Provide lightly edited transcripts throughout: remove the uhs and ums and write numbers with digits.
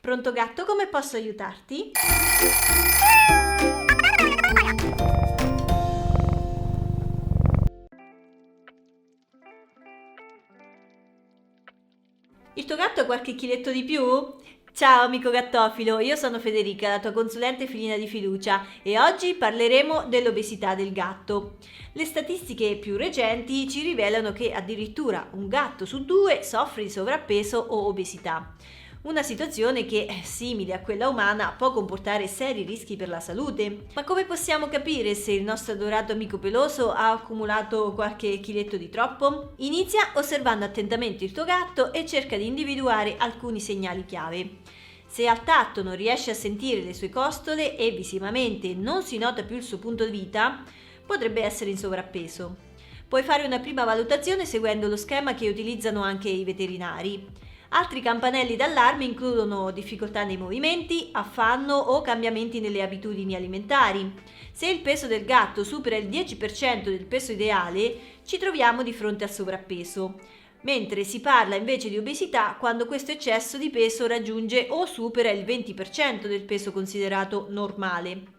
Pronto gatto, come posso aiutarti? Il tuo gatto ha qualche chiletto di più? Ciao amico gattofilo, io sono Federica, la tua consulente felina di fiducia e oggi parleremo dell'obesità del gatto. Le statistiche più recenti ci rivelano che addirittura un gatto su 2 soffre di sovrappeso o obesità. Una situazione che, simile a quella umana, può comportare seri rischi per la salute. Ma come possiamo capire se il nostro adorato amico peloso ha accumulato qualche chiletto di troppo? Inizia osservando attentamente il tuo gatto e cerca di individuare alcuni segnali chiave. Se al tatto non riesci a sentire le sue costole e visivamente non si nota più il suo punto di vita, potrebbe essere in sovrappeso. Puoi fare una prima valutazione seguendo lo schema che utilizzano anche i veterinari. Altri campanelli d'allarme includono difficoltà nei movimenti, affanno o cambiamenti nelle abitudini alimentari. Se il peso del gatto supera il 10% del peso ideale, ci troviamo di fronte al sovrappeso, mentre si parla invece di obesità quando questo eccesso di peso raggiunge o supera il 20% del peso considerato normale.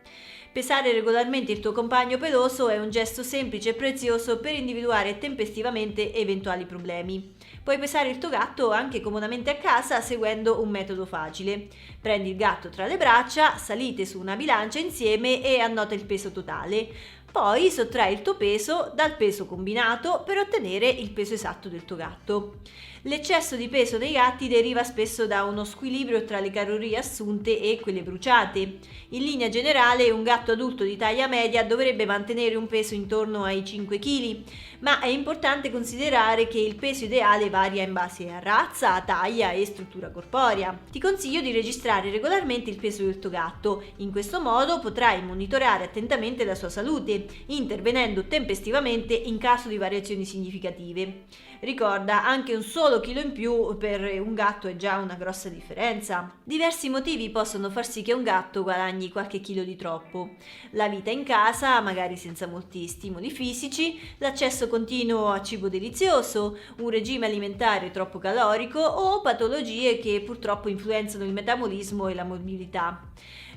Pesare regolarmente il tuo compagno peloso è un gesto semplice e prezioso per individuare tempestivamente eventuali problemi. Puoi pesare il tuo gatto anche comodamente a casa seguendo un metodo facile. Prendi il gatto tra le braccia, salite su una bilancia insieme e annota il peso totale. Poi sottrai il tuo peso dal peso combinato per ottenere il peso esatto del tuo gatto. L'eccesso di peso dei gatti deriva spesso da uno squilibrio tra le calorie assunte e quelle bruciate. In linea generale, un gatto adulto di taglia media dovrebbe mantenere un peso intorno ai 5 kg, ma è importante considerare che il peso ideale varia in base a razza, taglia e struttura corporea. Ti consiglio di registrare regolarmente il peso del tuo gatto. In questo modo potrai monitorare attentamente la sua salute, intervenendo tempestivamente in caso di variazioni significative. Ricorda, anche un solo chilo in più per un gatto è già una grossa differenza. Diversi motivi possono far sì che un gatto guadagni qualche chilo di troppo. La vita in casa, magari senza molti stimoli fisici, l'accesso continuo a cibo delizioso, un regime alimentare troppo calorico o patologie che purtroppo influenzano il metabolismo e la mobilità.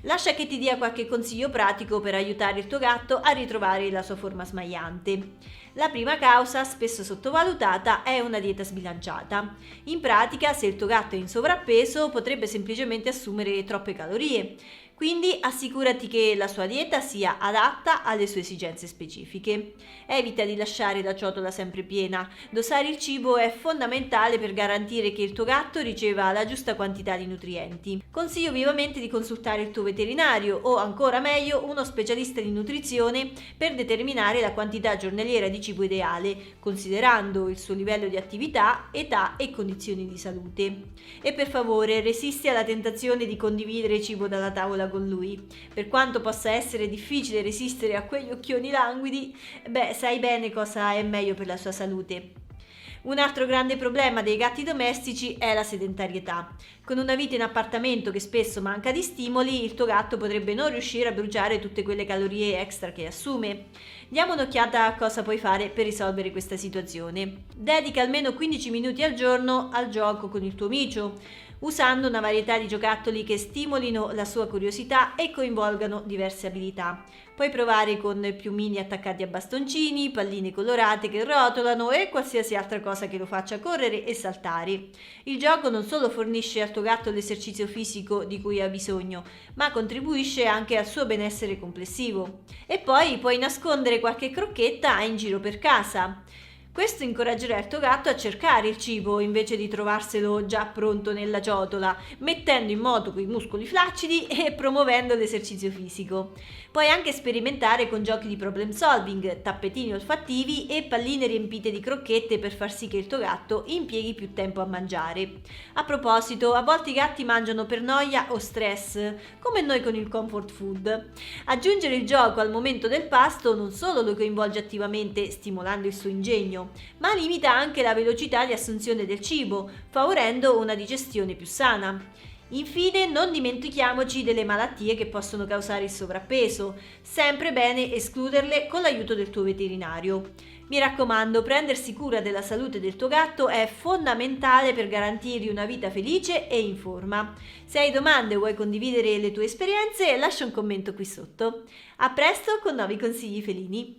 Lascia che ti dia qualche consiglio pratico per aiutare il tuo gatto a ritrovare la sua forma smagliante. La prima causa, spesso sottovalutata, è una dieta sbilanciata. In pratica, se il tuo gatto è in sovrappeso, potrebbe semplicemente assumere troppe calorie. Quindi assicurati che la sua dieta sia adatta alle sue esigenze specifiche. Evita di lasciare la ciotola sempre piena. Dosare il cibo è fondamentale per garantire che il tuo gatto riceva la giusta quantità di nutrienti. Consiglio vivamente di consultare il tuo veterinario o, ancora meglio, uno specialista di nutrizione per determinare la quantità giornaliera di cibo ideale, considerando il suo livello di attività, età e condizioni di salute. E per favore, resisti alla tentazione di condividere cibo dalla tavola con lui. Per quanto possa essere difficile resistere a quegli occhioni languidi, sai bene cosa è meglio per la sua salute. Un altro grande problema dei gatti domestici è la sedentarietà. Con una vita in appartamento che spesso manca di stimoli, il tuo gatto potrebbe non riuscire a bruciare tutte quelle calorie extra che assume. Diamo un'occhiata a cosa puoi fare per risolvere questa situazione. Dedica almeno 15 minuti al giorno al gioco con il tuo micio, usando una varietà di giocattoli che stimolino la sua curiosità e coinvolgano diverse abilità. Puoi provare con piumini attaccati a bastoncini, palline colorate che rotolano e qualsiasi altra cosa che lo faccia correre e saltare. Il gioco non solo fornisce al tuo gatto l'esercizio fisico di cui ha bisogno, ma contribuisce anche al suo benessere complessivo. E poi puoi nascondere qualche crocchetta in giro per casa. Questo incoraggerà il tuo gatto a cercare il cibo invece di trovarselo già pronto nella ciotola, mettendo in moto quei muscoli flaccidi e promuovendo l'esercizio fisico. Puoi anche sperimentare con giochi di problem solving, tappetini olfattivi e palline riempite di crocchette per far sì che il tuo gatto impieghi più tempo a mangiare. A proposito, a volte i gatti mangiano per noia o stress, come noi con il comfort food. Aggiungere il gioco al momento del pasto non solo lo coinvolge attivamente stimolando il suo ingegno, ma limita anche la velocità di assunzione del cibo, favorendo una digestione più sana. Infine, non dimentichiamoci delle malattie che possono causare il sovrappeso. Sempre bene escluderle con l'aiuto del tuo veterinario. Mi raccomando, prendersi cura della salute del tuo gatto è fondamentale per garantirgli una vita felice e in forma. Se hai domande o vuoi condividere le tue esperienze, lascia un commento qui sotto. A presto con nuovi consigli felini.